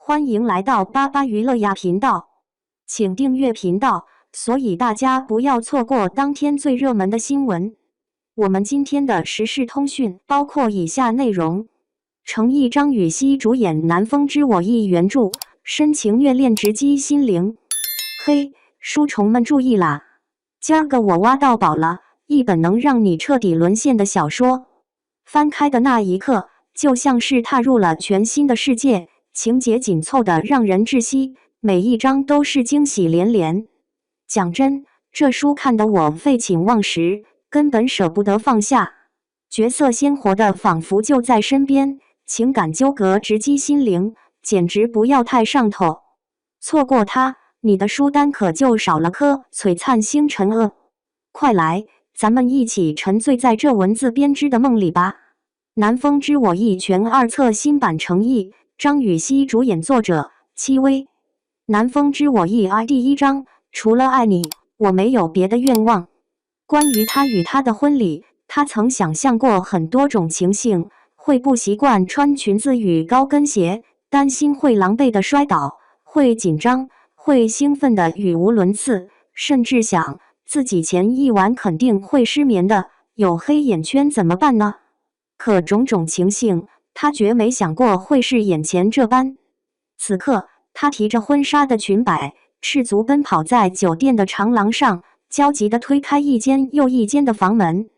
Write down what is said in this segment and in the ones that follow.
欢迎来到巴巴娱乐呀频道，请订阅频道，所以大家不要错过当天最热门的新闻。我们今天的时事通讯包括以下内容：程毅、张雨绮主演《南风知我意》原著，深情虐恋直击心灵。嘿，书虫们注意啦！今儿个我挖到宝了，一本能让你彻底沦陷的小说。翻开的那一刻，就像是踏入了全新的世界，情节紧凑的让人窒息，每一章都是惊喜连连。讲真，这书看得我废寝忘食，根本舍不得放下。角色鲜活的仿佛就在身边，情感纠葛直击心灵，简直不要太上头。错过它，你的书单可就少了颗璀璨星辰了。快来，咱们一起沉醉在这文字编织的梦里吧。南风知我意全2册新版程毅、张雨绮主演，作者戚薇。南风知我意第1章，除了爱你，我没有别的愿望。关于他与她的婚礼，他曾想象过很多种情形，会不习惯穿裙子与高跟鞋，担心会狼狈的摔倒，会紧张，会兴奋的语无伦次，甚至想自己前一晚肯定会失眠的，有黑眼圈怎么办呢？可种种情形，他绝没想过会是眼前这般。此刻，他提着婚纱的裙摆，赤足奔跑在酒店的长廊上，焦急地推开一间又一间的房门。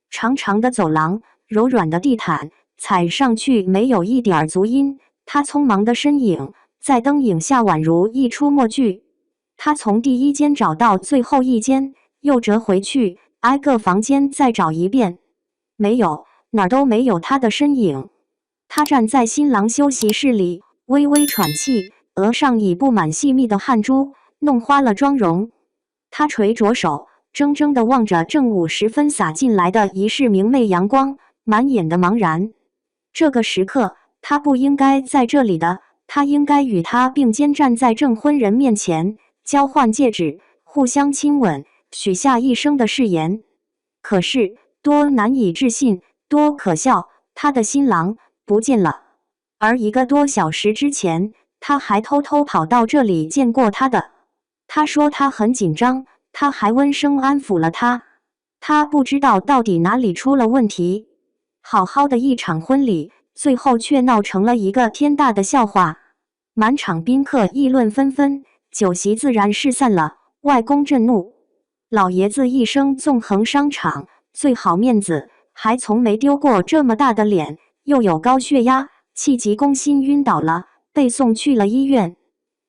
长长的走廊，柔软的地毯，踩上去没有一点足音。他匆忙的身影，在灯影下宛如一出默剧。他从第一间找到最后一间，又折回去，挨个房间再找一遍。没有，哪儿都没有他的身影。他站在新郎休息室里，微微喘气，额上已布满细密的汗珠，弄花了妆容。他垂着手，怔怔地望着正午时分洒进来的一世明媚阳光，满眼的茫然。这个时刻，他不应该在这里的，他应该与他并肩站在证婚人面前，交换戒指，互相亲吻，许下一生的誓言。可是，多难以置信，多可笑，他的新郎不见了。而1个多小时之前，他还偷偷跑到这里见过他的。他说他很紧张，他还温声安抚了他。他不知道到底哪里出了问题。好好的一场婚礼，最后却闹成了一个天大的笑话。满场宾客议论纷纷，酒席自然是散了。外公震怒，老爷子一生纵横商场，最好面子，还从没丢过这么大的脸，又有高血压，气急攻心晕倒了，被送去了医院。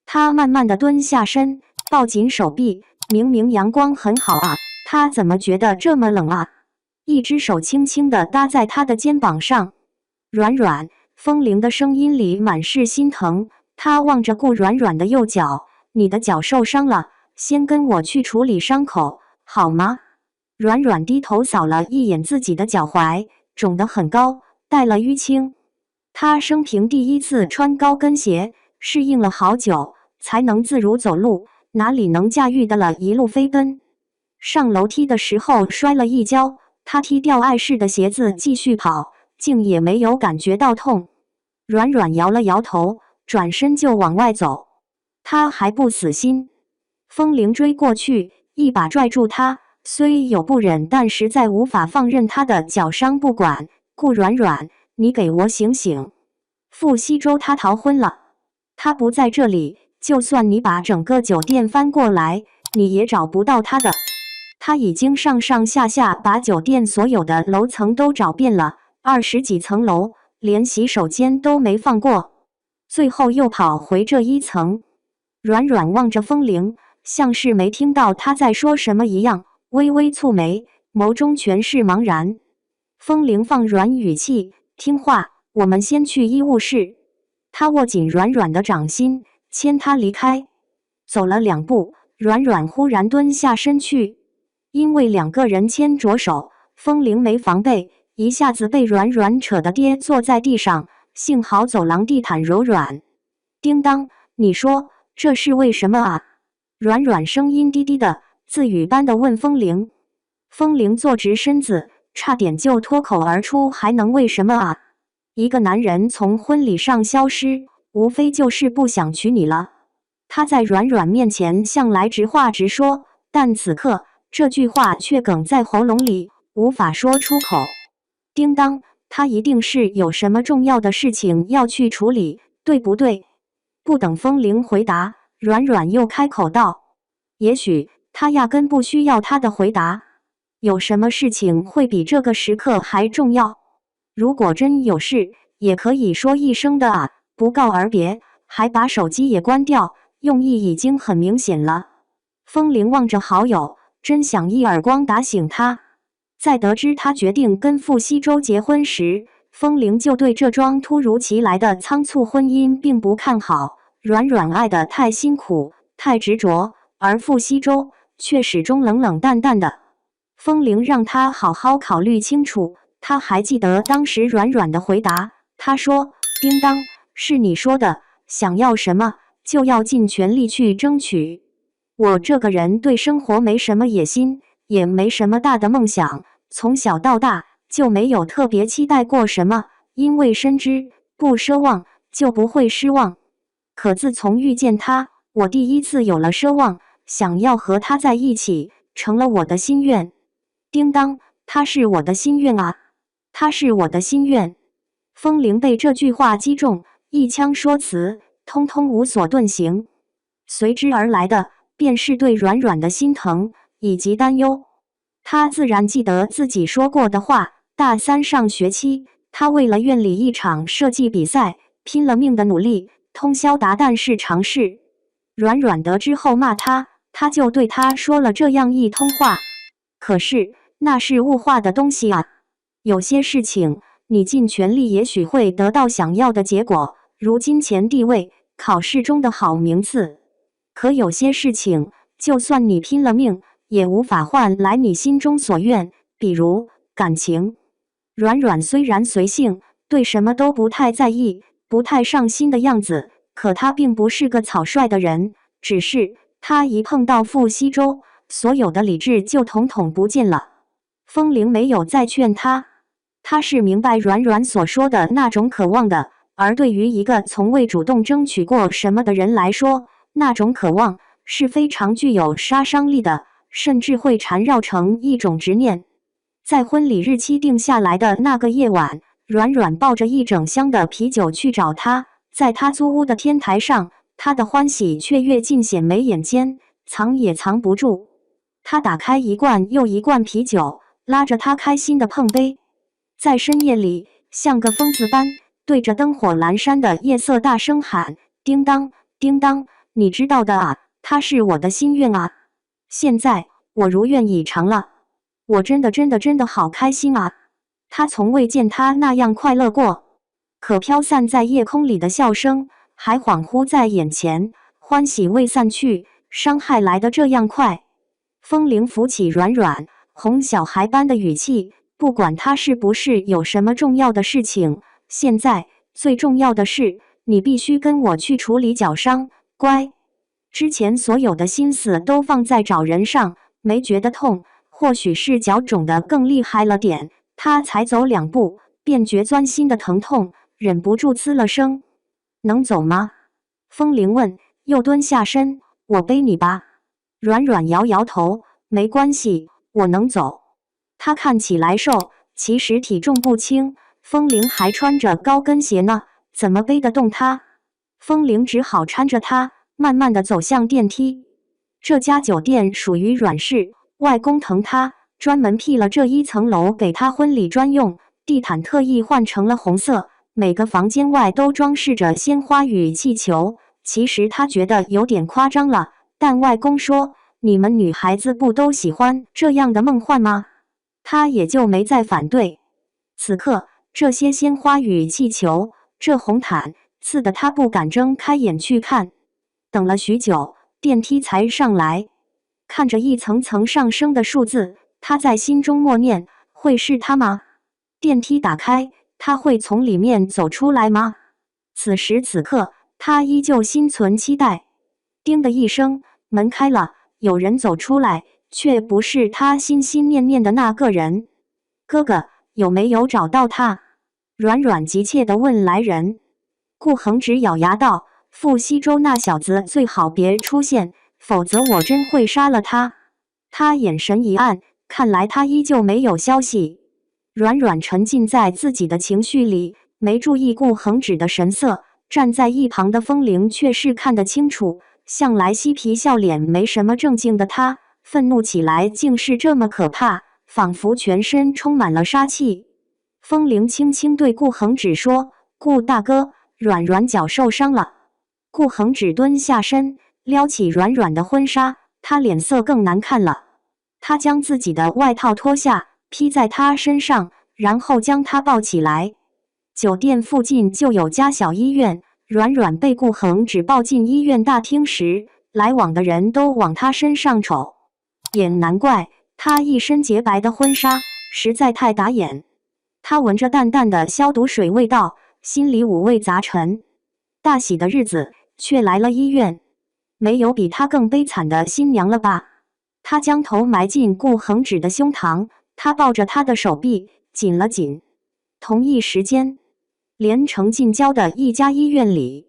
他慢慢地蹲下身，抱紧手臂，明明阳光很好啊，他怎么觉得这么冷啊？一只手轻轻地搭在他的肩膀上。软软，风铃的声音里满是心疼。他望着顾软软的右脚，你的脚受伤了，先跟我去处理伤口，好吗？软软低头扫了一眼自己的脚踝，肿得很高，带了淤青。他生平第一次穿高跟鞋，适应了好久，才能自如走路，哪里能驾驭得了一路飞奔？上楼梯的时候摔了一跤，他踢掉碍事的鞋子继续跑，竟也没有感觉到痛。软软摇了摇头，转身就往外走。他还不死心。风铃追过去，一把拽住他，虽有不忍，但实在无法放任他的脚伤不管。顾软软，你给我醒醒！傅西周他逃婚了，他不在这里，就算你把整个酒店翻过来，你也找不到他的。他已经上上下下把酒店所有的楼层都找遍了，20几层楼，连洗手间都没放过，最后又跑回这1层。软软望着风铃，像是没听到他在说什么一样，微微蹙眉，眸中全是茫然。风铃放软语气，听话，我们先去医务室。他握紧软软的掌心，牵她离开。走了2步，软软忽然蹲下身去。因为2个人牵着手，风铃没防备，一下子被软软扯得跌坐在地上，幸好走廊地毯柔软。叮当，你说这是为什么啊？软软声音低低的，自语般的问风铃。风铃坐直身子，差点就脱口而出，还能为什么啊？一个男人从婚礼上消失，无非就是不想娶你了。他在软软面前向来直话直说，但此刻这句话却哽在喉咙里，无法说出口。叮当，他一定是有什么重要的事情要去处理，对不对？不等风铃回答，软软又开口道：“也许他压根不需要他的回答。有什么事情会比这个时刻还重要？如果真有事，也可以说一声的啊，不告而别，还把手机也关掉，用意已经很明显了。”风铃望着好友，真想一耳光打醒他。在得知他决定跟傅西周结婚时，风铃就对这桩突如其来的仓促婚姻并不看好。软软爱得太辛苦，太执着，而傅西周却始终冷冷淡淡的。风铃让他好好考虑清楚。他还记得当时软软的回答，他说：“叮当，是你说的，想要什么就要尽全力去争取。我这个人对生活没什么野心，也没什么大的梦想，从小到大就没有特别期待过什么，因为深知不奢望就不会失望。可自从遇见他，我第一次有了奢望，想要和他在一起，成了我的心愿。叮当，他是我的心愿啊，他是我的心愿。”风铃被这句话击中，一腔说辞通通无所遁形，随之而来的便是对软软的心疼以及担忧。他自然记得自己说过的话，大三上学期，他为了院里一场设计比赛，拼了命的努力，通宵达旦是常事。软软得知后骂他，他就对他说了这样一通话。可是那是物化的东西啊，有些事情你尽全力也许会得到想要的结果，如金钱地位、考试中的好名次。可有些事情，就算你拼了命，也无法换来你心中所愿，比如感情。软软虽然随性，对什么都不太在意，不太上心的样子，可他并不是个草率的人，只是他一碰到傅西周，所有的理智就统统不见了。风铃没有再劝他，他是明白软软所说的那种渴望的，而对于一个从未主动争取过什么的人来说，那种渴望是非常具有杀伤力的，甚至会缠绕成一种执念。在婚礼日期定下来的那个夜晚，软软抱着一整箱的啤酒去找他，在他租屋的天台上，他的欢喜却越尽显眉眼间，藏也藏不住。他打开一罐又一罐啤酒，拉着他开心的碰杯，在深夜里像个疯子般对着灯火阑珊的夜色大声喊：“叮当，叮当，你知道的啊，他是我的心愿啊！现在我如愿以偿了，我真的好开心啊！”他从未见他那样快乐过。可飘散在夜空里的笑声还恍惚在眼前，欢喜未散去，伤害来得这样快。风铃扶起软软，哄小孩般的语气，不管他是不是有什么重要的事情，现在最重要的是，你必须跟我去处理脚伤，乖。之前所有的心思都放在找人上，没觉得痛，或许是脚肿得更厉害了点。他才走2步，便觉钻心的疼痛，忍不住呲了声：“能走吗？”风铃问，又蹲下身：“我背你吧。”软软摇摇头：“没关系，我能走。”他看起来瘦，其实体重不轻。风铃还穿着高跟鞋呢，怎么背得动他？风铃只好搀着他，慢慢地走向电梯。这家酒店属于阮氏，外公疼他，专门辟了这1层楼给他婚礼专用，地毯特意换成了红色，每个房间外都装饰着鲜花与气球。其实他觉得有点夸张了，但外公说：“你们女孩子不都喜欢这样的梦幻吗？”他也就没再反对。此刻，这些鲜花与气球，这红毯，刺得他不敢睁开眼去看。等了许久，电梯才上来。看着一层层上升的数字，他在心中默念：会是他吗？电梯打开，他会从里面走出来吗？此时此刻，他依旧心存期待。叮的一声，门开了，有人走出来，却不是他心心念念的那个人。哥哥，有没有找到他？软软急切地问来人。顾恒直咬牙道：“傅西周那小子最好别出现，否则我真会杀了他。”他眼神一暗，看来他依旧没有消息。软软沉浸在自己的情绪里，没注意顾恒直的神色。站在一旁的风铃却是看得清楚，向来嬉皮笑脸、没什么正经的他，愤怒起来竟是这么可怕，仿佛全身充满了杀气。风铃轻轻对顾恒直说：“顾大哥，软软脚受伤了。”顾恒直蹲下身，撩起软软的婚纱，他脸色更难看了。他将自己的外套脱下，披在他身上，然后将他抱起来。酒店附近就有家小医院，软软被顾恒直抱进医院大厅时，来往的人都往他身上瞅，也难怪，他一身洁白的婚纱实在太打眼。他闻着淡淡的消毒水味道，心里五味杂陈。大喜的日子却来了医院，没有比他更悲惨的新娘了吧？他将头埋进顾恒直的胸膛，他抱着他的手臂紧了紧。同一时间，连城近郊的一家医院里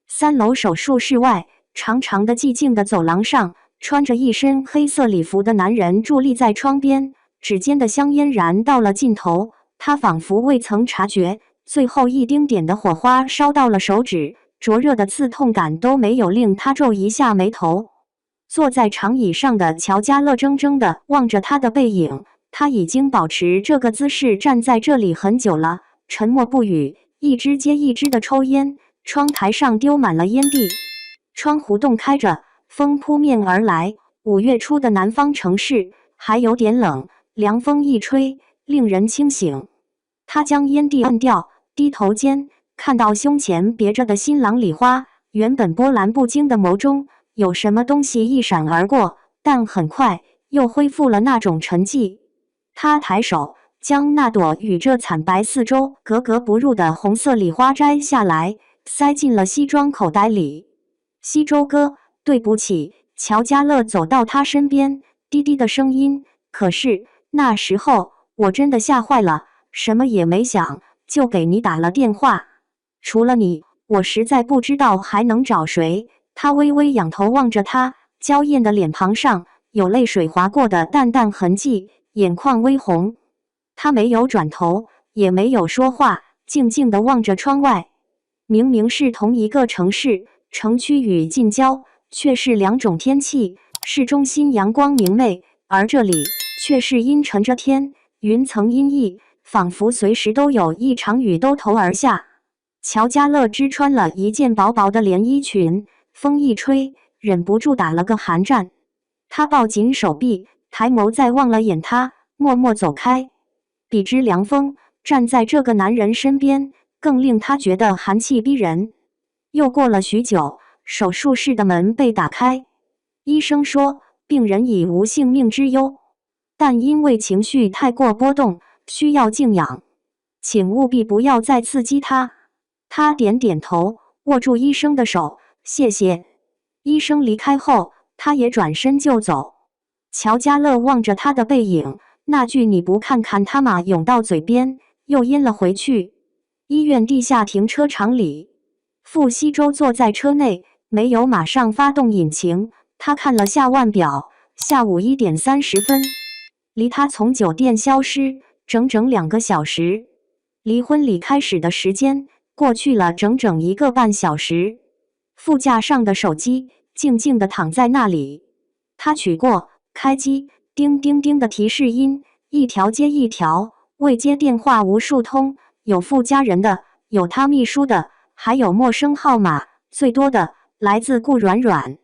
，3楼手术室外，长长的寂静的走廊上，穿着一身黑色礼服的男人伫立在窗边，指尖的香烟燃到了尽头，他仿佛未曾察觉，最后一丁点的火花烧到了手指，灼热的刺痛感都没有令他皱一下眉头。坐在长椅上的乔家乐怔怔地望着他的背影，他已经保持这个姿势站在这里很久了，沉默不语，一支接一支的抽烟，窗台上丢满了烟蒂，窗户洞开着，风扑面而来。5月初的南方城市还有点冷，凉风一吹，令人清醒。他将烟蒂摁掉，低头间看到胸前别着的新郎礼花，原本波澜不惊的眸中有什么东西一闪而过，但很快又恢复了那种沉寂。他抬手将那朵与这惨白四周格格不入的红色礼花摘下来，塞进了西装口袋里。西周哥，对不起。乔家乐走到他身边，低低的声音。可是那时候我真的吓坏了，什么也没想，就给你打了电话。除了你，我实在不知道还能找谁。他微微仰头望着他，娇艳的脸庞上有泪水划过的淡淡痕迹，眼眶微红。他没有转头，也没有说话，静静地望着窗外。明明是同一个城市，城区与近郊却是2种天气。市中心阳光明媚，而这里却是阴沉着天，云层阴翳，仿佛随时都有一场雨兜头而下。乔家乐只穿了一件薄薄的连衣裙，风一吹，忍不住打了个寒战。他抱紧手臂，抬眸再望了眼他，默默走开。比之凉风，站在这个男人身边，更令他觉得寒气逼人。又过了许久，手术室的门被打开，医生说病人已无性命之忧，但因为情绪太过波动，需要静养，请务必不要再刺激他。他点点头，握住医生的手，谢谢。医生离开后，他也转身就走。乔家乐望着他的背影，那句你不看看他吗涌到嘴边，又咽了回去。医院地下停车场里，傅西周坐在车内，没有马上发动引擎。他看了下腕表，下午1点30分，离他从酒店消失整整2个小时。离婚礼开始的时间过去了整整1个半小时。副驾上的手机静静地躺在那里，他取过，开机，叮叮叮的提示音一条接一条，未接电话无数通，有傅家人的，有他秘书的，还有陌生号码，最多的来自顾软软。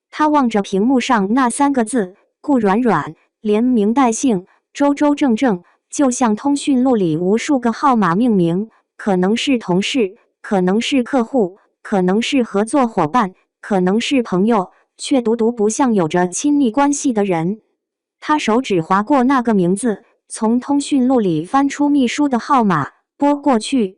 他望着屏幕上那3个字，顾软软，连名带姓，周周正正，就像通讯录里无数个号码命名，可能是同事，可能是客户，可能是合作伙伴，可能是朋友，却独独不像有着亲密关系的人。他手指划过那个名字，从通讯录里翻出秘书的号码，拨过去。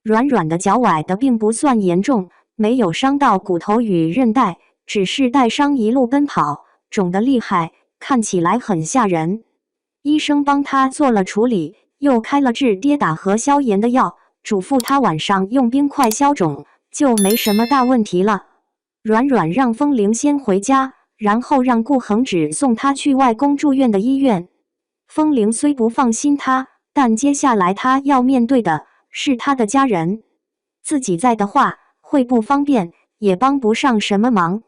软软的脚崴的并不算严重，没有伤到骨头与韧带，只是带伤一路奔跑，肿得厉害，看起来很吓人。医生帮他做了处理，又开了治跌打和消炎的药，嘱咐他晚上用冰块消肿，就没什么大问题了。软软让风铃先回家，然后让顾恒芷送她去外公住院的医院。风铃虽不放心他，但接下来他要面对的是他的家人，自己在的话会不方便，也帮不上什么忙。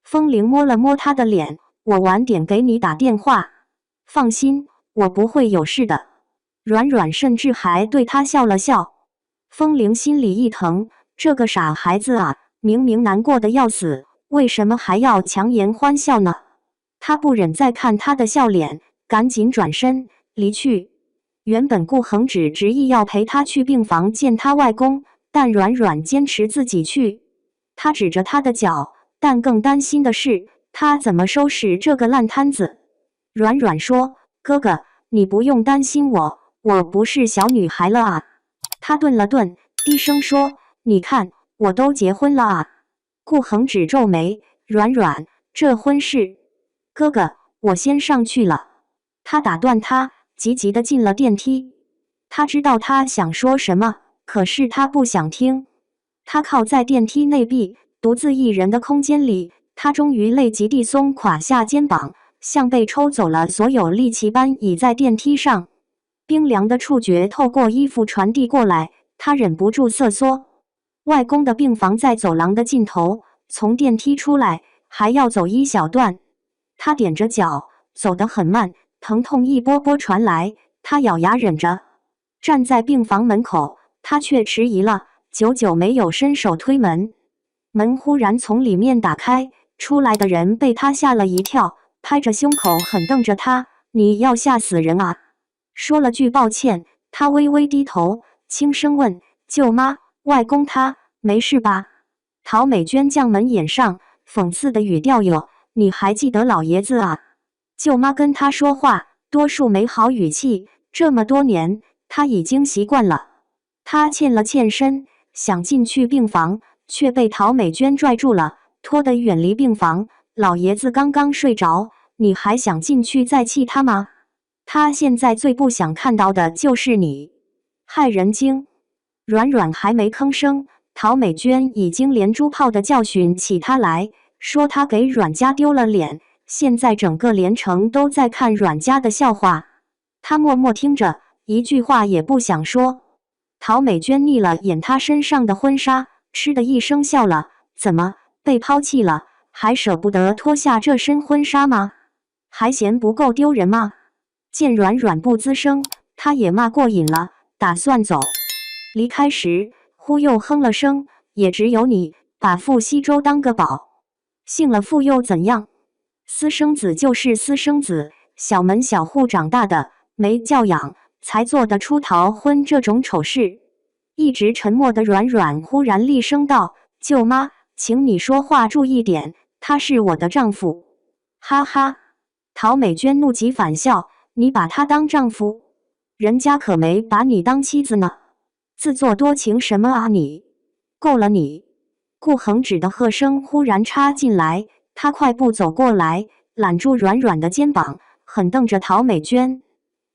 风铃摸了摸他的脸，我晚点给你打电话。放心，我不会有事的。软软甚至还对他笑了笑。风铃心里一疼，这个傻孩子啊，明明难过的要死，为什么还要强颜欢笑呢？他不忍再看他的笑脸，赶紧转身离去。原本顾恒芷执意要陪他去病房见他外公，但软软坚持自己去。他指着他的脚，但更担心的是他怎么收拾这个烂摊子。软软说：“哥哥，你不用担心我，我不是小女孩了啊。”他顿了顿，低声说：“你看，我都结婚了啊。”顾恒芷皱眉：“软软，这婚事……哥哥，我先上去了。”他打断他，急急地进了电梯。他知道他想说什么，可是他不想听。他靠在电梯内壁，独自一人的空间里，他终于累极地松垮下肩膀，像被抽走了所有力气般倚在电梯上。冰凉的触觉透过衣服传递过来，他忍不住瑟缩。外公的病房在走廊的尽头，从电梯出来还要走一小段。他踮着脚，走得很慢，疼痛一波波传来，他咬牙忍着。站在病房门口，他却迟疑了，久久没有伸手推门。门忽然从里面打开，出来的人被他吓了一跳，拍着胸口狠瞪着他：“你要吓死人啊！”说了句抱歉，他微微低头，轻声问：“舅妈，外公他没事吧？”陶美娟将门掩上，讽刺的语调有：“你还记得老爷子啊？”舅妈跟他说话多数没好语气，这么多年他已经习惯了。他欠了欠身，想进去病房，却被陶美娟拽住了，拖得远离病房。老爷子刚刚睡着，你还想进去再气他吗？他现在最不想看到的就是你，害人精。软软还没吭声，陶美娟已经连珠炮的教训起他来，说他给阮家丢了脸，现在整个连城都在看阮家的笑话。他默默听着，一句话也不想说。陶美娟睨了眼他身上的婚纱，嗤的一声笑了：“怎么被抛弃了，还舍不得脱下这身婚纱吗？还嫌不够丢人吗？”见软软不吱声，他也骂过瘾了，打算走。离开时，忽又哼了声：“也只有你把傅西周当个宝，姓了傅又怎样？私生子就是私生子，小门小户长大的，没教养，才做得出逃婚这种丑事。”一直沉默的软软忽然厉声道：“舅妈，请你说话注意点，他是我的丈夫。”哈哈，陶美娟怒极反笑：“你把他当丈夫？人家可没把你当妻子呢，自作多情什么啊你！够了你！”顾恒芷的喝声忽然插进来，他快步走过来，揽住软软的肩膀，狠瞪着陶美娟。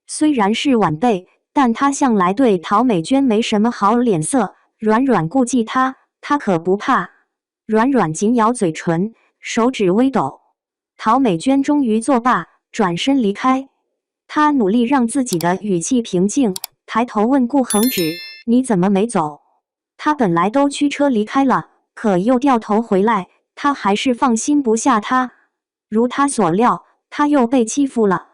虽然是晚辈，但他向来对陶美娟没什么好脸色。软软顾忌他，他可不怕。软软紧咬嘴唇，手指微抖。陶美娟终于作罢，转身离开。他努力让自己的语气平静，抬头问顾恒芷：“你怎么没走？”他本来都驱车离开了，可又掉头回来，他还是放心不下他。如他所料，他又被欺负了。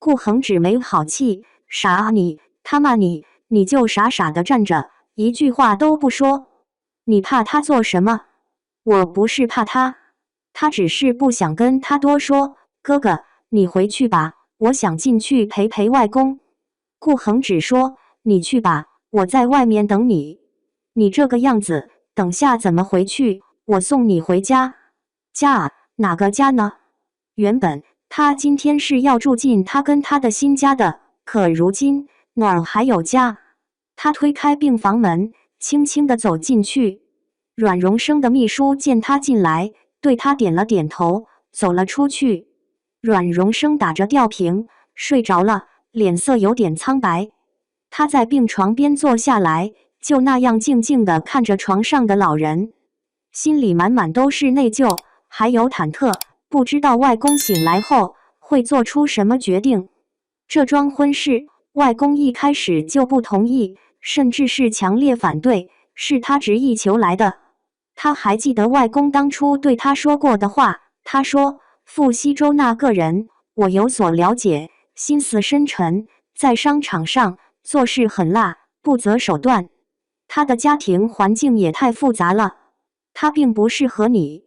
顾恒芷没好气：“傻啊你！他骂你，你就傻傻的站着，一句话都不说。你怕他做什么？”“我不是怕他，他只是不想跟他多说。哥哥，你回去吧，我想进去陪陪外公。”顾恒芷说：“你去吧，我在外面等你。你这个样子，等下怎么回去？我送你回家。”“家啊？哪个家呢？”原本他今天是要住进他跟他的新家的，可如今哪儿还有家？他推开病房门，轻轻地走进去。阮荣生的秘书见他进来，对他点了点头，走了出去。阮荣生打着吊瓶睡着了，脸色有点苍白。他在病床边坐下来，就那样静静地看着床上的老人，心里满满都是内疚，还有忐忑，不知道外公醒来后会做出什么决定。这桩婚事，外公一开始就不同意，甚至是强烈反对，是他执意求来的。他还记得外公当初对他说过的话，他说：“傅西周那个人，我有所了解，心思深沉，在商场上做事狠辣，不择手段。他的家庭环境也太复杂了，他并不适合你。”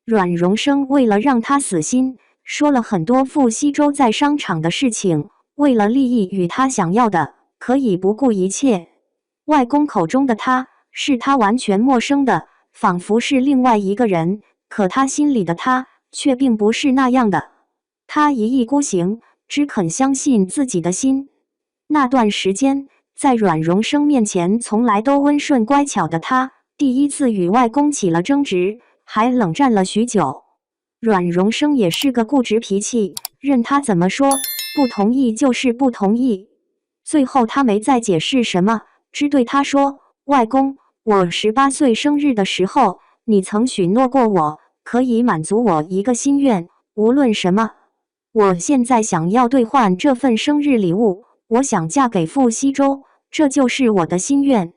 阮荣生为了让他死心，说了很多傅西周在商场的事情，为了利益与他想要的，可以不顾一切。外公口中的他，是他完全陌生的，仿佛是另外一个人，可他心里的他，却并不是那样的。他一意孤行，只肯相信自己的心。那段时间，在阮荣生面前从来都温顺乖巧的他，第一次与外公起了争执，还冷战了许久。阮荣生也是个固执脾气，任他怎么说，不同意就是不同意。最后他没再解释什么，只对他说：“外公，我18岁生日的时候，你曾许诺过我，可以满足我一个心愿，无论什么。我现在想要兑换这份生日礼物，我想嫁给傅西周，这就是我的心愿。”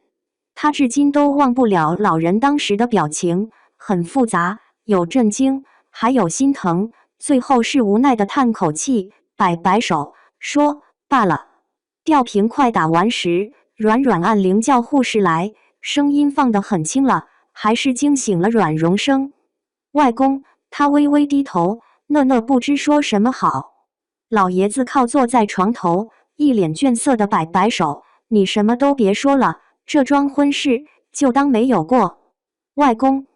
他至今都忘不了老人当时的表情，很复杂，有震惊，还有心疼，最后是无奈的叹口气，摆摆手，说：“罢了。”吊瓶快打完时，阮阮按铃叫护士来，声音放得很轻了，还是惊醒了阮荣生。外公，他微微低头，讷不知说什么好。老爷子靠坐在床头，一脸倦色的摆摆手：“你什么都别说了，这桩婚事就当没有过。”外公，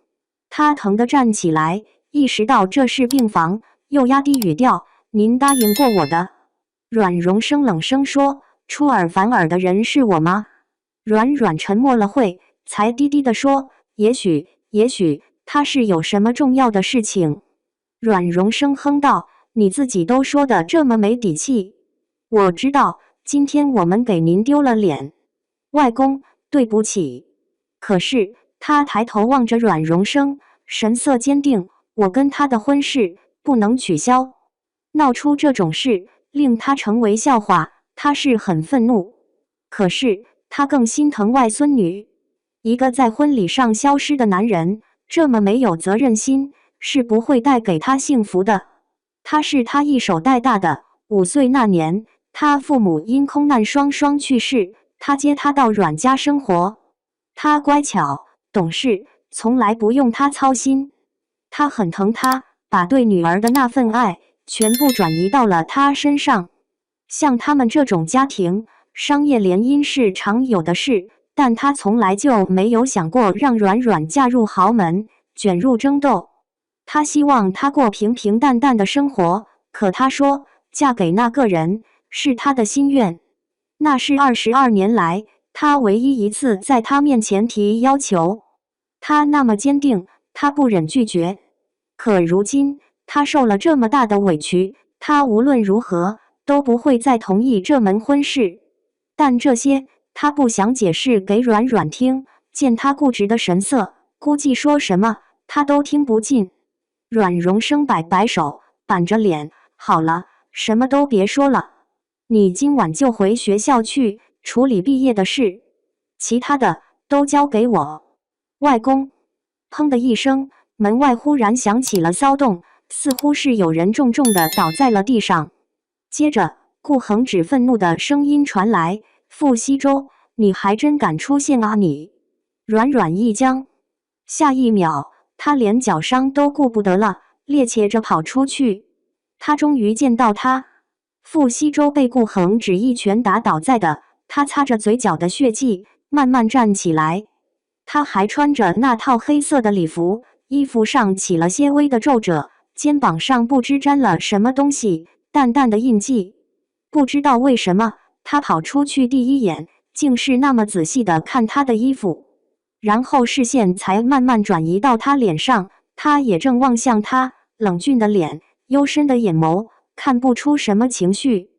他疼得站起来，意识到这是病房，又压低语调：“您答应过我的。”阮荣生冷声说：“出尔反尔的人是我吗？”阮阮沉默了会，才低低地说：“也许他是有什么重要的事情。”阮荣生哼道：“你自己都说的这么没底气。我知道，今天我们给您丢了脸。外公，对不起。”可是他抬头望着阮荣生，神色坚定：“我跟他的婚事不能取消。闹出这种事，令他成为笑话，他是很愤怒。可是他更心疼外孙女。一个在婚礼上消失的男人，这么没有责任心，是不会带给他幸福的。他是他一手带大的，5岁那年，他父母因空难双双去世，他接他到阮家生活。他乖巧懂事，从来不用他操心。他很疼他，把对女儿的那份爱全部转移到了他身上。像他们这种家庭，商业联姻是常有的事，但他从来就没有想过让阮阮嫁入豪门，卷入争斗。他希望她过平平淡淡的生活，可他说嫁给那个人是他的心愿，那是22年来他唯一一次在他面前提要求。他那么坚定，他不忍拒绝。可如今他受了这么大的委屈，他无论如何都不会再同意这门婚事。但这些他不想解释给阮阮听，见他固执的神色，估计说什么他都听不进。阮荣生摆摆手，板着脸：“好了，什么都别说了。你今晚就回学校去处理毕业的事，其他的都交给我。”外公，砰的一声，门外忽然响起了骚动，似乎是有人重重地倒在了地上。接着，顾恒芷愤怒的声音传来：“傅西周，你还真敢出现啊你！”阮阮一僵，下一秒，他连脚伤都顾不得了，趔趄着跑出去。他终于见到他，傅西周被顾恒芷一拳打倒在的，他擦着嘴角的血迹，慢慢站起来。他还穿着那套黑色的礼服，衣服上起了些微的皱褶，肩膀上不知沾了什么东西，淡淡的印记。不知道为什么，他跑出去第一眼，竟是那么仔细地看他的衣服，然后视线才慢慢转移到他脸上，他也正望向他，冷峻的脸，幽深的眼眸，看不出什么情绪。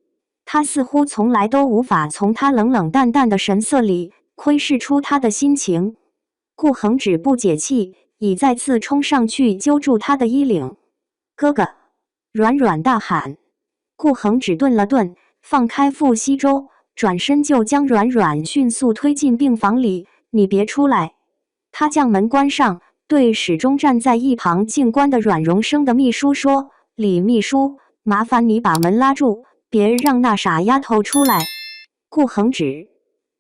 他似乎从来都无法从他冷冷淡淡的神色里窥视出他的心情。顾恒止不解气，已再次冲上去揪住他的衣领。哥哥！软软大喊。顾恒止顿了顿，放开傅西周，转身就将软软迅速推进病房里。你别出来！他将门关上，对始终站在一旁静观的阮荣生的秘书说：“李秘书，麻烦你把门拉住，别让那傻丫头出来。”顾恒止，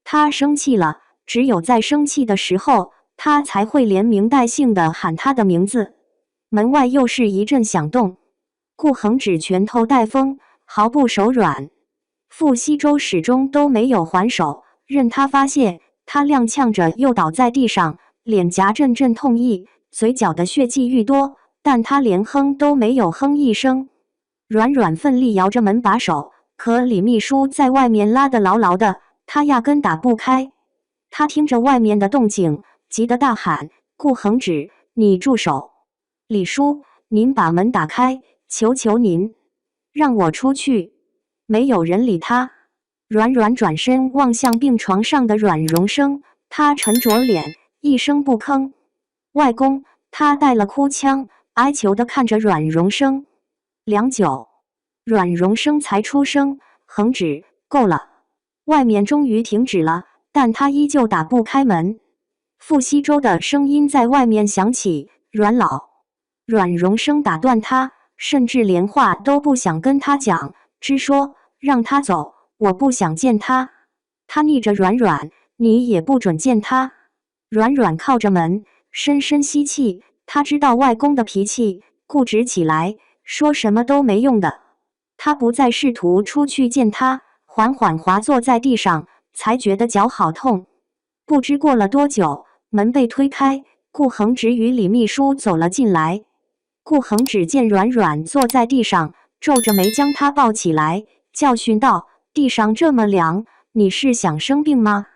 他生气了，只有在生气的时候，他才会连名带姓地喊他的名字。门外又是一阵响动，顾恒止拳头带风，毫不手软。傅西周始终都没有还手，任他发泄。他踉跄着又倒在地上，脸颊阵阵痛意，嘴角的血迹愈多，但他连哼都没有哼一声。软软奋力摇着门把手，可李秘书在外面拉得牢牢的，他压根打不开。他听着外面的动静，急得大喊：“顾恒止，你住手！李叔，您把门打开，求求您，让我出去！”没有人理他。软软转身望向病床上的阮荣生，他沉着脸，一声不吭。外公，他带了哭腔，哀求地看着阮荣生。良久，阮荣生才出声：“恒止，够了。”外面终于停止了，但他依旧打不开门。傅西周的声音在外面响起：“阮老。”阮荣生打断他，甚至连话都不想跟他讲，只说：“让他走。”我不想见他。他逆着软软：“你也不准见他。”软软靠着门，深深吸气。他知道外公的脾气，固执起来，说什么都没用的。他不再试图出去见他，缓缓滑坐在地上，才觉得脚好痛。不知过了多久，门被推开，顾恒止与李秘书走了进来。顾恒止见软软坐在地上，皱着眉将他抱起来，教训道：“地上这么凉，你是想生病吗？”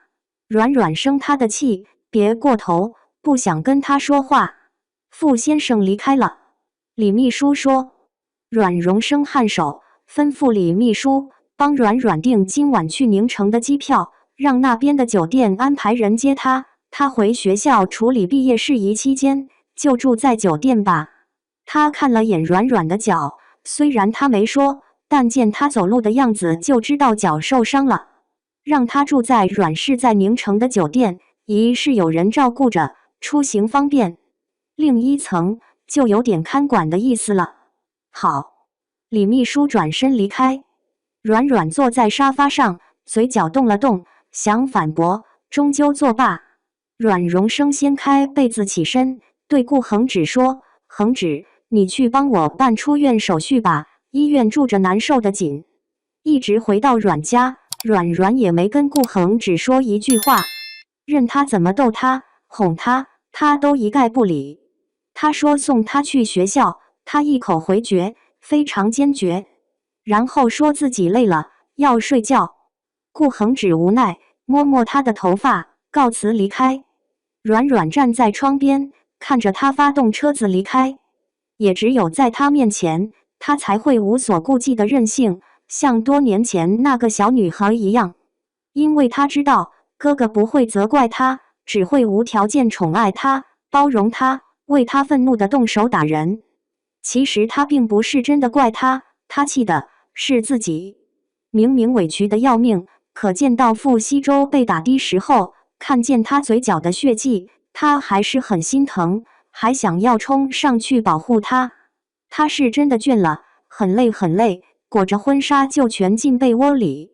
软软生他的气，别过头，不想跟他说话。傅先生离开了。李秘书说。阮荣生颔首，吩咐李秘书帮软软订今晚去宁城的机票，让那边的酒店安排人接他。他回学校处理毕业事宜期间，就住在酒店吧。他看了眼软软的脚，虽然他没说，但见他走路的样子就知道脚受伤了。让他住在阮氏在宁城的酒店，一是有人照顾着，出行方便；另一层就有点看管的意思了。好，李秘书转身离开。软软坐在沙发上，嘴角动了动，想反驳，终究作罢。阮荣生掀开被子起身，对顾恒止说：“恒止，你去帮我办出院手续吧。医院住着难受的紧。”一直回到阮家，阮软也没跟顾恒止说一句话，任他怎么逗他、哄他，他都一概不理。他说送他去学校，他一口回绝，非常坚决，然后说自己累了，要睡觉。顾恒止无奈，摸摸他的头发，告辞离开。软软站在窗边，看着他发动车子离开。也只有在他面前，他才会无所顾忌的任性，像多年前那个小女孩一样。因为他知道，哥哥不会责怪他，只会无条件宠爱他，包容他，为他愤怒的动手打人。其实他并不是真的怪他，他气的是自己。明明委屈的要命，可见到傅西周被打的时候，看见他嘴角的血迹，他还是很心疼，还想要冲上去保护他。他是真的倦了，很累很累，裹着婚纱就蜷进被窝里。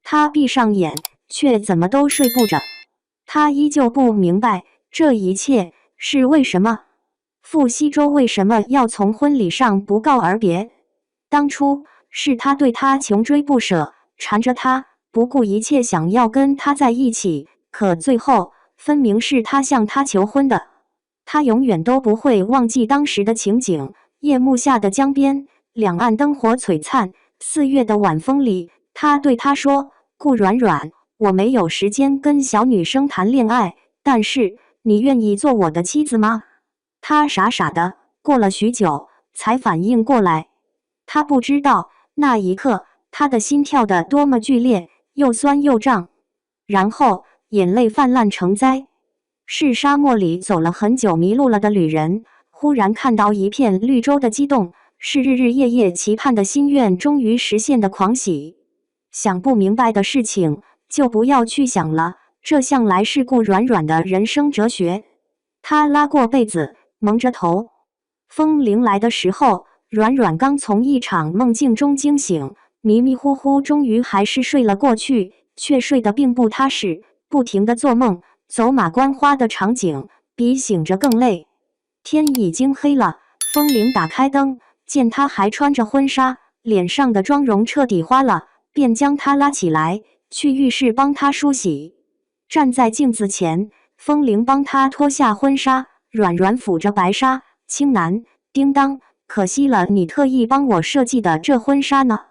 他闭上眼，却怎么都睡不着。他依旧不明白这一切是为什么。傅西周为什么要从婚礼上不告而别？当初是他对他穷追不舍，缠着他，不顾一切想要跟他在一起，可最后分明是他向他求婚的。他永远都不会忘记当时的情景，夜幕下的江边，两岸灯火璀璨，4月的晚风里，他对他说：“顾软软，我没有时间跟小女生谈恋爱，但是你愿意做我的妻子吗？”他傻傻的，过了许久，才反应过来。他不知道那一刻他的心跳得多么剧烈，又酸又胀。然后眼泪泛滥成灾。是沙漠里走了很久迷路了的旅人，忽然看到一片绿洲的激动，是日日夜夜期盼的心愿终于实现的狂喜。想不明白的事情就不要去想了，这向来是顾软软的人生哲学。他拉过被子，蒙着头。风铃来的时候，软软刚从一场梦境中惊醒，迷迷糊糊，终于还是睡了过去，却睡得并不踏实，不停地做梦，走马观花的场景比醒着更累。天已经黑了，风铃打开灯，见他还穿着婚纱，脸上的妆容彻底花了，便将他拉起来，去浴室帮他梳洗。站在镜子前，风铃帮他脱下婚纱，软软抚着白纱，轻喃：“叮当，可惜了你特意帮我设计的这婚纱呢。”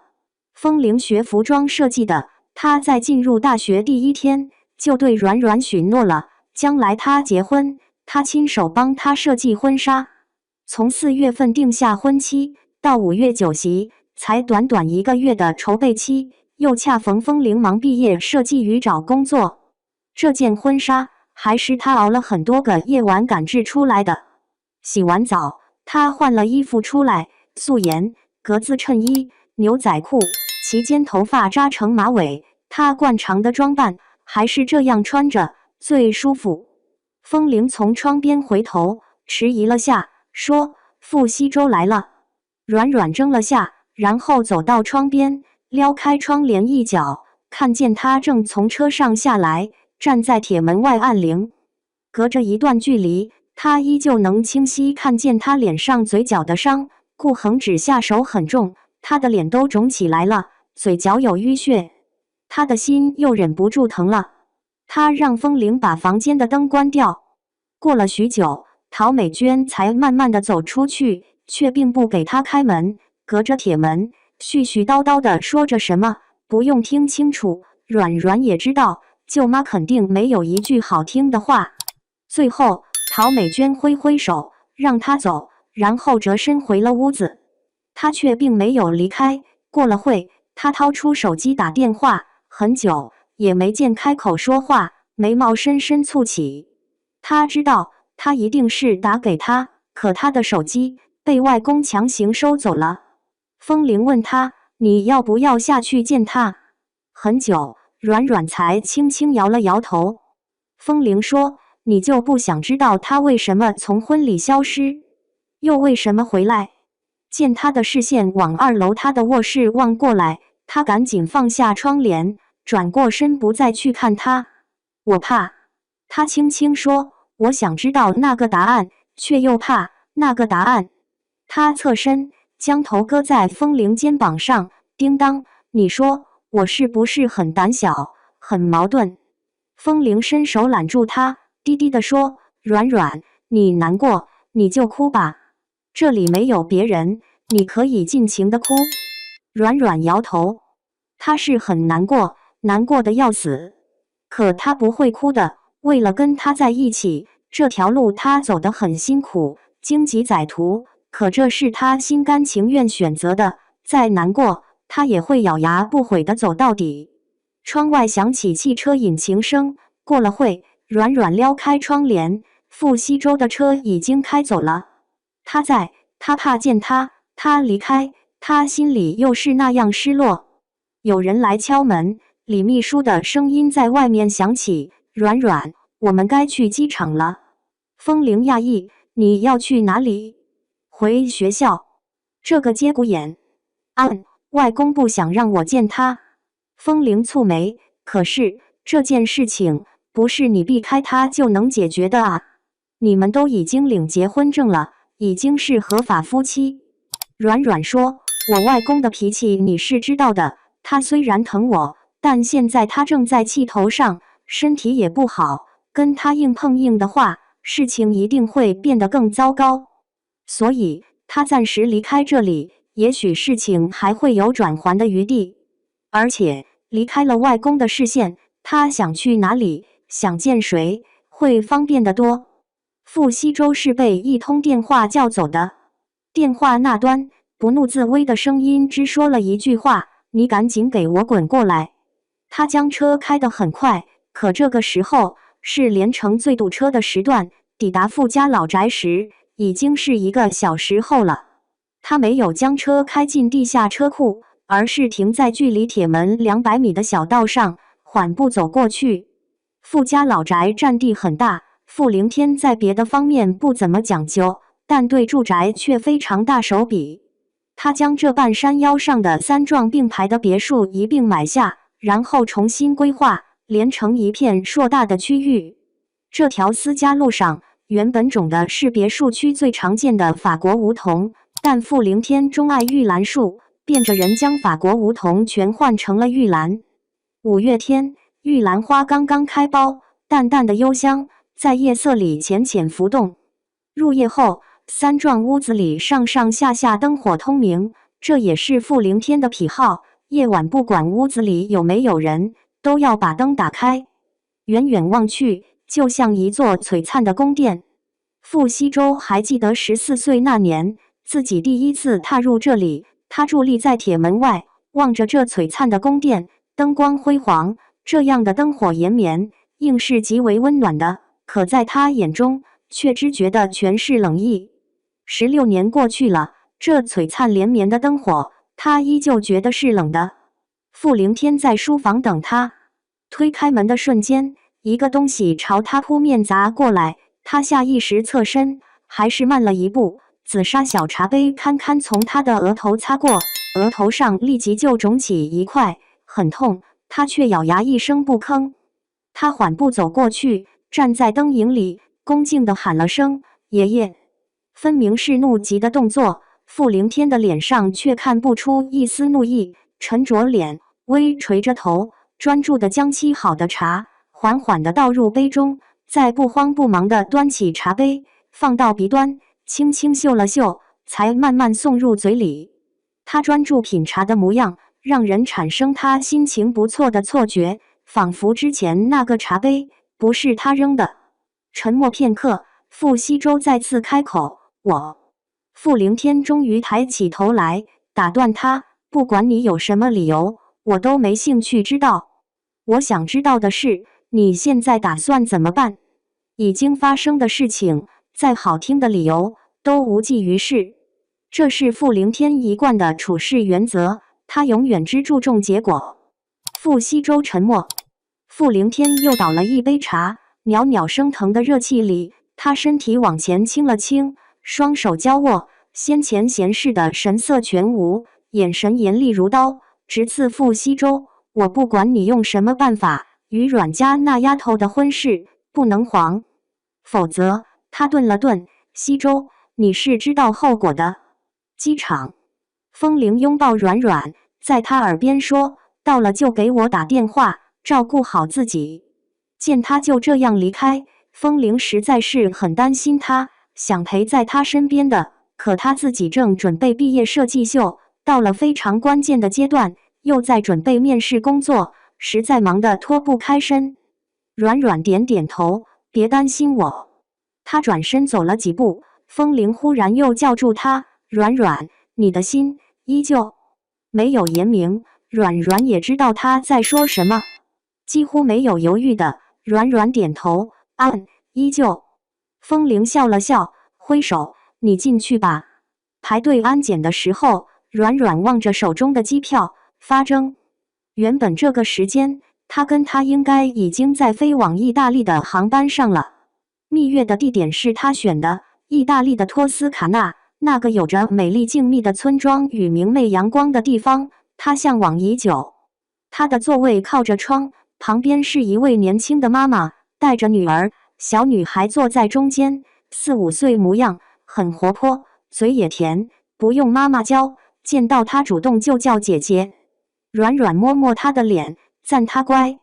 风铃学服装设计的，他在进入大学第1天就对软软许诺了，将来他结婚，他亲手帮他设计婚纱。从4月份定下婚期到5月酒席，才短短1个月的筹备期，又恰逢风铃忙毕业设计与找工作。这件婚纱还是他熬了很多个夜晚赶制出来的。洗完澡，他换了衣服出来，素颜，格子衬衣，牛仔裤，齐肩头发扎成马尾，他惯常的装扮还是这样穿着最舒服。风铃从窗边回头，迟疑了下，说：“傅西周来了。”软软怔了下，然后走到窗边，撩开窗帘一角，看见他正从车上下来，站在铁门外按铃。隔着一段距离，他依旧能清晰看见他脸上嘴角的伤。顾恒指下手很重，他的脸都肿起来了，嘴角有淤血。他的心又忍不住疼了。他让风铃把房间的灯关掉。过了许久，陶美娟才慢慢地走出去，却并不给他开门，隔着铁门絮絮叨叨地说着什么，不用听清楚，软软也知道，舅妈肯定没有一句好听的话。最后，陶美娟挥挥手让他走，然后折身回了屋子。他却并没有离开。过了会，他掏出手机打电话，很久也没见开口说话，眉毛深深蹙起。他知道他一定是打给他，可他的手机被外公强行收走了。风铃问他：“你要不要下去见他？”很久，软软才轻轻摇了摇头。风铃说：“你就不想知道他为什么从婚礼消失，又为什么回来？”见他的视线往2楼他的卧室望过来，他赶紧放下窗帘，转过身不再去看他。我怕。他轻轻说，我想知道那个答案，却又怕那个答案。他侧身，将头搁在风铃肩膀上。叮当，你说我是不是很胆小，很矛盾？风铃伸手揽住他，低低地说：“软软，你难过，你就哭吧。这里没有别人，你可以尽情的哭。”软软摇头，他是很难过，难过的要死。可他不会哭的，为了跟他在一起，这条路他走得很辛苦，荆棘歹途，可这是他心甘情愿选择的，再难过，他也会咬牙不悔地走到底。窗外响起汽车引擎声，过了会，软软撩开窗帘，傅西周的车已经开走了。他怕见他离开，他心里又是那样失落。有人来敲门，李秘书的声音在外面响起：“软软，我们该去机场了。”风铃讶异：“你要去哪里？”“回学校。”这个节骨眼。外公不想让我见他。风铃蹙眉：“可是这件事情不是你避开他就能解决的啊！你们都已经领结婚证了，已经是合法夫妻。”软软说：“我外公的脾气你是知道的，他虽然疼我，但现在他正在气头上，身体也不好，跟他硬碰硬的话，事情一定会变得更糟糕。所以他暂时离开这里，也许事情还会有转圜的余地。而且离开了外公的视线，他想去哪里，想见谁，会方便得多。”傅西周是被一通电话叫走的。电话那端，不怒自威的声音只说了一句话：“你赶紧给我滚过来。”他将车开得很快，可这个时候是连城最堵车的时段，抵达傅家老宅时已经是1个小时后了。他没有将车开进地下车库，而是停在距离铁门200米的小道上，缓步走过去。傅家老宅占地很大，傅凌天在别的方面不怎么讲究，但对住宅却非常大手笔。他将这半山腰上的3幢并排的别墅一并买下，然后重新规划，连成一片硕大的区域。这条私家路上原本种的是别墅区最常见的法国梧桐，但傅凌天钟爱玉兰树，变着人将法国梧桐全换成了玉兰。5月天，玉兰花刚刚开苞，淡淡的幽香在夜色里浅浅浮动。入夜后，3幢屋子里上上下下灯火通明，这也是傅凌天的癖好。夜晚不管屋子里有没有人，都要把灯打开。远远望去，就像一座璀璨的宫殿。傅西周还记得14岁那年，自己第一次踏入这里，他伫立在铁门外，望着这璀璨的宫殿，灯光辉煌，这样的灯火延绵，应是极为温暖的。可在他眼中，却只觉得全是冷意。16年过去了，这璀璨连绵的灯火，他依旧觉得是冷的。傅凌天在书房等他，推开门的瞬间，一个东西朝他扑面砸过来，他下意识侧身，还是慢了一步。紫砂小茶杯堪堪从他的额头擦过，额头上立即就肿起一块，很痛，他却咬牙一声不吭。他缓步走过去，站在灯影里，恭敬地喊了声“爷爷”，分明是怒极的动作。傅凌天的脸上却看不出一丝怒意，沉着脸，微垂着头，专注地将沏好的茶缓缓地倒入杯中，再不慌不忙地端起茶杯，放到鼻端，轻轻嗅了嗅，才慢慢送入嘴里。他专注品茶的模样，让人产生他心情不错的错觉，仿佛之前那个茶杯不是他扔的。沉默片刻，傅西周再次开口：“我。”傅凌天终于抬起头来，打断他：“不管你有什么理由，我都没兴趣知道。我想知道的是，你现在打算怎么办？已经发生的事情，再好听的理由都无济于事。”这是傅凌天一贯的处事原则，他永远只注重结果。傅西周沉默。傅凌天又倒了一杯茶，袅袅升腾的热气里，他身体往前倾了倾，双手交握，先前闲适的神色全无，眼神严厉如刀，直刺傅西周：“我不管你用什么办法，与阮家那丫头的婚事不能黄，否则……”他顿了顿：“西周，你是知道后果的。”机场，风铃拥抱阮阮，在他耳边说：“到了就给我打电话，照顾好自己。”见他就这样离开，风铃实在是很担心他，想陪在他身边的，可他自己正准备毕业设计秀，到了非常关键的阶段，又在准备面试工作，实在忙得脱不开身。阮阮点点头：“别担心我。”他转身走了几步，风铃忽然又叫住他：“阮阮，你的心依旧。”没有言明，阮阮也知道他在说什么，几乎没有犹豫的，阮阮点头：“依旧。”风铃笑了笑，挥手：“你进去吧。”排队安检的时候，阮阮望着手中的机票，发怔。原本这个时间，他应该已经在飞往意大利的航班上了。蜜月的地点是他选的，意大利的托斯卡纳，那个有着美丽静谧的村庄与明媚阳光的地方，他向往已久。他的座位靠着窗，旁边是一位年轻的妈妈，带着女儿，小女孩坐在中间，4、5岁模样，很活泼，嘴也甜，不用妈妈教，见到她主动就叫姐姐。阮阮摸摸她的脸，赞她乖。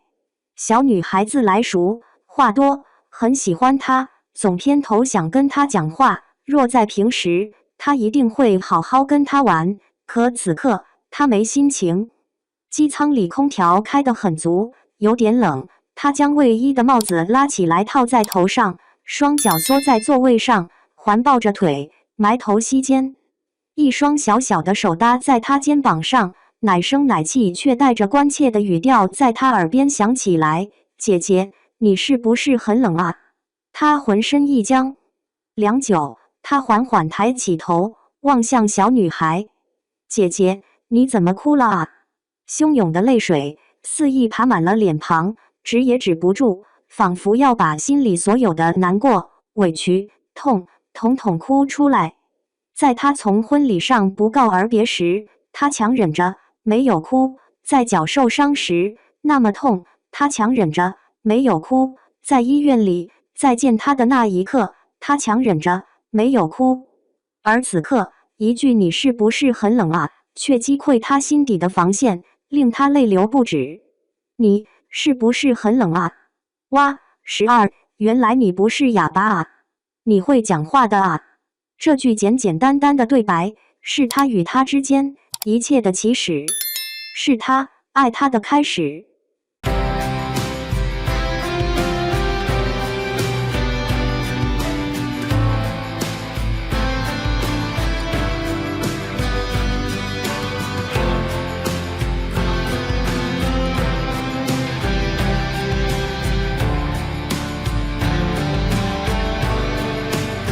小女孩自来熟，话多，很喜欢她，总偏头想跟她讲话。若在平时，她一定会好好跟她玩，可此刻她没心情。机舱里空调开得很足，有点冷。她将卫衣的帽子拉起来套在头上，双脚缩在座位上，环抱着腿，埋头吸肩。一双小小的手搭在她肩膀上，奶声奶气却带着关切的语调在她耳边响起来：“姐姐，你是不是很冷啊？他浑身一僵，良久，他缓缓抬起头，望向小女孩。姐姐，你怎么哭了啊？汹涌的泪水肆意爬满了脸庞，止也止不住，仿佛要把心里所有的难过、委屈、痛，统统哭出来。在他从婚礼上不告而别时，他强忍着没有哭；在脚受伤时那么痛，他强忍着没有哭；在医院里再见他的那一刻，他强忍着没有哭。而此刻，一句“你是不是很冷啊”，却击溃他心底的防线，令他泪流不止。你是不是很冷啊？哇，12，原来你不是哑巴啊，你会讲话的啊！这句简简单单的对白，是他与她之间一切的起始，是他爱她的开始。